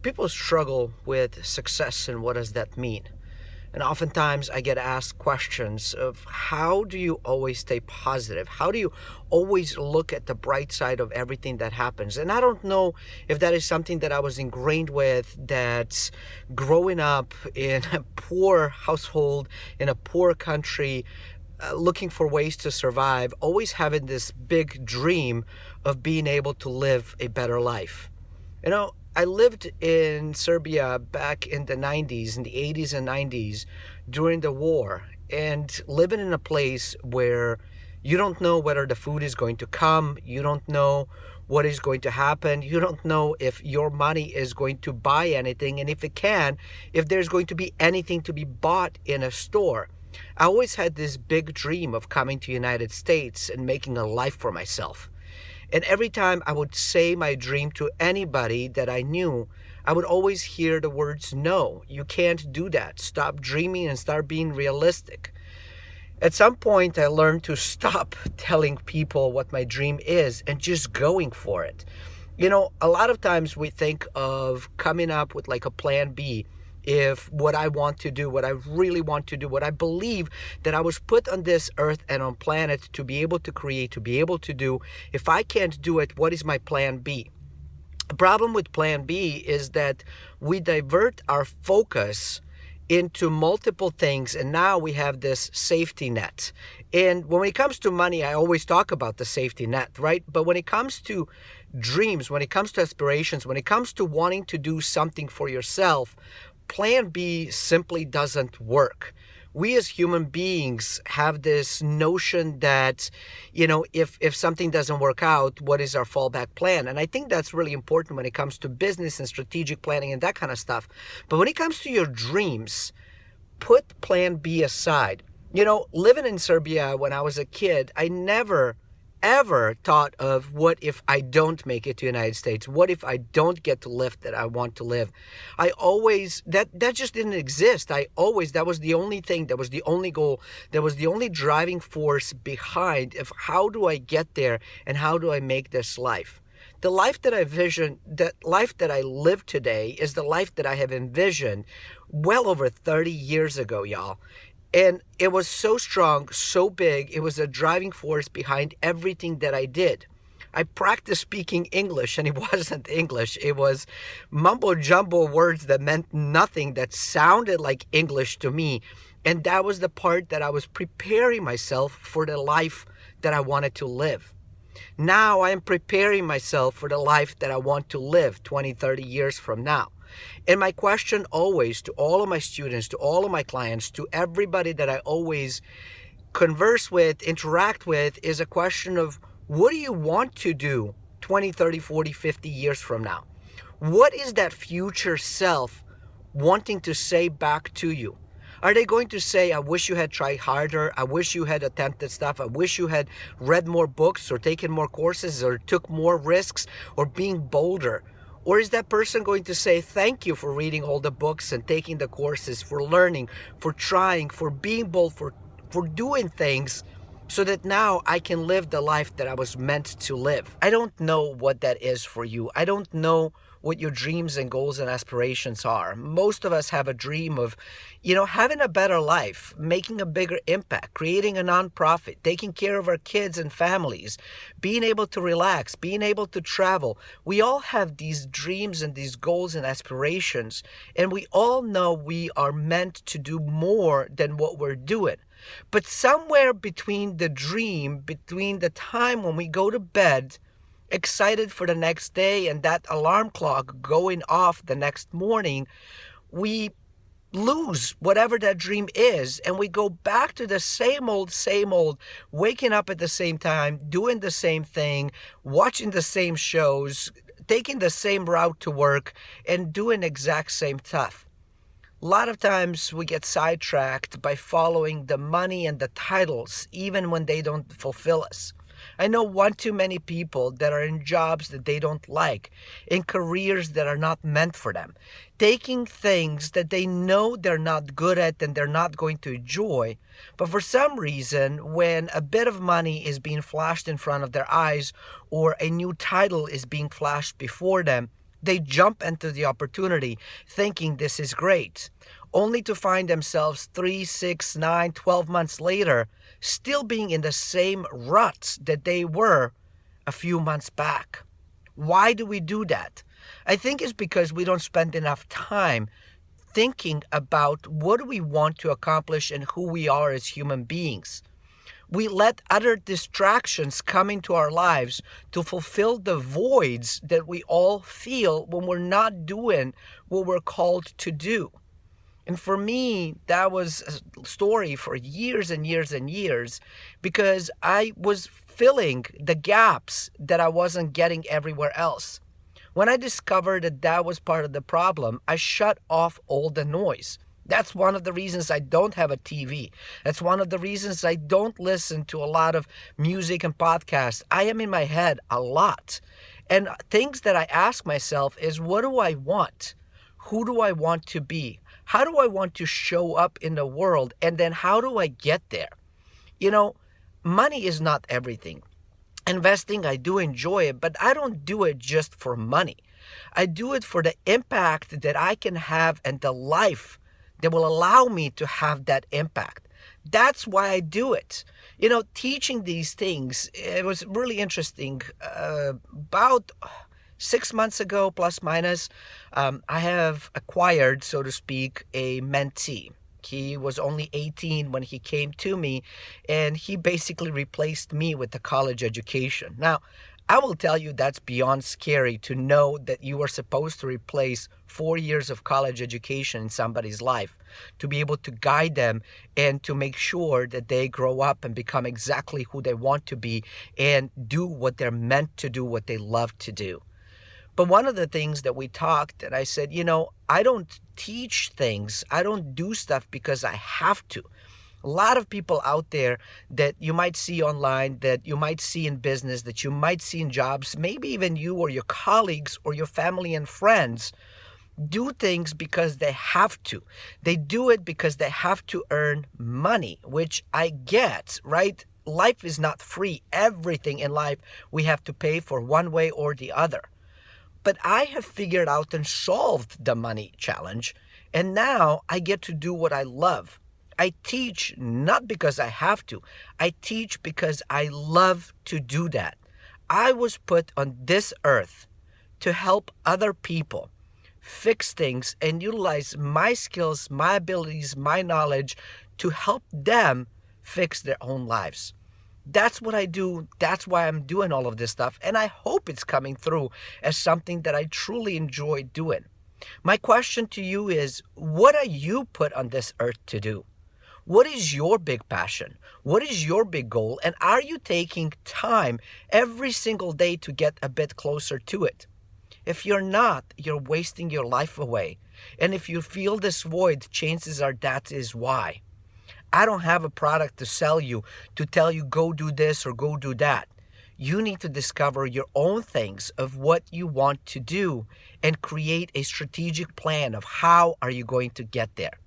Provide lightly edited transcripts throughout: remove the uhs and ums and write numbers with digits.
People struggle with success and what does that mean? And oftentimes I get asked questions of how do you always stay positive? How do you always look at the bright side of everything that happens? And I don't know if that is something that I was ingrained with, that growing up in a poor household, in a poor country, looking for ways to survive, always having this big dream of being able to live a better life. I lived in Serbia back in the 90s, in the 80s and 90s during the war, and living in a place where you don't know whether the food is going to come, you don't know what is going to happen, you don't know if your money is going to buy anything, and if it can, if there's going to be anything to be bought in a store. I always had this big dream of coming to the United States and making a life for myself. And every time I would say my dream to anybody that I knew, I would always hear the words, no, you can't do that. Stop dreaming and start being realistic. At some point, I learned to stop telling people what my dream is and just going for it. A lot of times we think of coming up with like a plan B. If what I want to do, what I really want to do, what I believe that I was put on this earth and on planet to be able to create, to be able to do, if I can't do it, what is my plan B? The problem with plan B is that we divert our focus into multiple things, and now we have this safety net. And when it comes to money, I always talk about the safety net, right? But when it comes to dreams, when it comes to aspirations, when it comes to wanting to do something for yourself, Plan B simply doesn't work. We as human beings have this notion that, if something doesn't work out, what is our fallback plan? And I think that's really important when it comes to business and strategic planning and that kind of stuff. But when it comes to your dreams, put plan B aside. Living in Serbia when I was a kid, I never ever thought of what if I don't make it to the United States? What if I don't get to live that I want to live? I always, that just didn't exist. That was the only thing, that was the only goal, that was the only driving force behind of how do I get there and how do I make this life? The life that I vision, the life that I live today is the life that I have envisioned well over 30 years ago, y'all. And it was so strong, so big, it was a driving force behind everything that I did. I practiced speaking English, and it wasn't English. It was mumbo-jumbo words that meant nothing, that sounded like English to me. And that was the part that I was preparing myself for the life that I wanted to live. Now I am preparing myself for the life that I want to live 20, 30 years from now. And my question always to all of my students, to all of my clients, to everybody that I always converse with, interact with, is a question of what do you want to do 20, 30, 40, 50 years from now? What is that future self wanting to say back to you? Are they going to say, I wish you had tried harder, I wish you had attempted stuff, I wish you had read more books or taken more courses or took more risks or being bolder? Or is that person going to say, thank you for reading all the books and taking the courses, for learning, for trying, for being bold, for doing things so that now I can live the life that I was meant to live? I don't know what that is for you. I don't know what your dreams and goals and aspirations are. Most of us have a dream of, having a better life, making a bigger impact, creating a nonprofit, taking care of our kids and families, being able to relax, being able to travel. We all have these dreams and these goals and aspirations, and we all know we are meant to do more than what we're doing. But somewhere between the dream, between the time when we go to bed, excited for the next day and that alarm clock going off the next morning, we lose whatever that dream is, and we go back to the same old, waking up at the same time, doing the same thing, watching the same shows, taking the same route to work, and doing exact same stuff. A lot of times we get sidetracked by following the money and the titles, even when they don't fulfill us. I know one too many people that are in jobs that they don't like, in careers that are not meant for them, taking things that they know they're not good at and they're not going to enjoy. But for some reason, when a bit of money is being flashed in front of their eyes or a new title is being flashed before them, They jump into the opportunity thinking this is great, only to find themselves 3, 6, 9, 12 months later still being in the same ruts that they were a few months back. Why do we do that? I think it's because we don't spend enough time thinking about what do we want to accomplish and who we are as human beings. We let other distractions come into our lives to fulfill the voids that we all feel when we're not doing what we're called to do. And for me, that was a story for years and years and years, because I was filling the gaps that I wasn't getting everywhere else. When I discovered that that was part of the problem, I shut off all the noise. That's one of the reasons I don't have a TV. That's one of the reasons I don't listen to a lot of music and podcasts. I am in my head a lot. And things that I ask myself is, what do I want? Who do I want to be? How do I want to show up in the world? And then how do I get there? Money is not everything. Investing, I do enjoy it, but I don't do it just for money. I do it for the impact that I can have and the life that will allow me to have that impact. That's why I do it. Teaching these things, it was really interesting. About 6 months ago, plus minus, I have acquired, so to speak, a mentee. He was only 18 when he came to me, and he basically replaced me with a college education. Now, I will tell you that's beyond scary to know that you are supposed to replace 4 years of college education in somebody's life, to be able to guide them and to make sure that they grow up and become exactly who they want to be and do what they're meant to do, what they love to do. But one of the things that we talked, and I said, I don't teach things. I don't do stuff because I have to. A lot of people out there that you might see online, that you might see in business, that you might see in jobs, maybe even you or your colleagues or your family and friends do things because they have to. They do it because they have to earn money, which I get, right? Life is not free. Everything in life we have to pay for one way or the other. But I have figured out and solved the money challenge, and now I get to do what I love. I teach not because I have to. I teach because I love to do that. I was put on this earth to help other people fix things and utilize my skills, my abilities, my knowledge to help them fix their own lives. That's what I do. That's why I'm doing all of this stuff. And I hope it's coming through as something that I truly enjoy doing. My question to you is, what are you put on this earth to do? What is your big passion? What is your big goal? And are you taking time every single day to get a bit closer to it? If you're not, you're wasting your life away. And if you feel this void, chances are that is why. I don't have a product to sell you to tell you go do this or go do that. You need to discover your own things of what you want to do and create a strategic plan of how are you going to get there.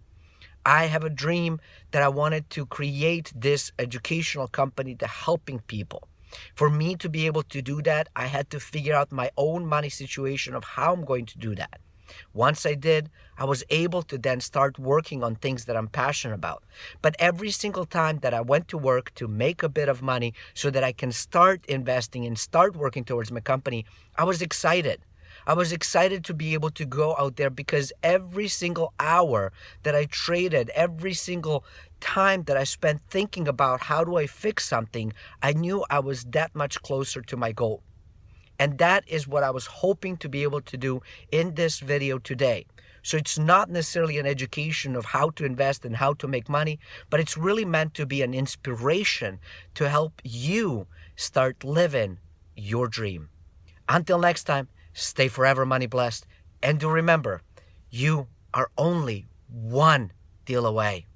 I have a dream that I wanted to create this educational company to helping people. For me to be able to do that, I had to figure out my own money situation of how I'm going to do that. Once I did, I was able to then start working on things that I'm passionate about. But every single time that I went to work to make a bit of money so that I can start investing and start working towards my company, I was excited. I was excited to be able to go out there because every single hour that I traded, every single time that I spent thinking about how do I fix something, I knew I was that much closer to my goal. And that is what I was hoping to be able to do in this video today. So it's not necessarily an education of how to invest and how to make money, but it's really meant to be an inspiration to help you start living your dream. Until next time, stay forever money blessed. And do remember, you are only one deal away.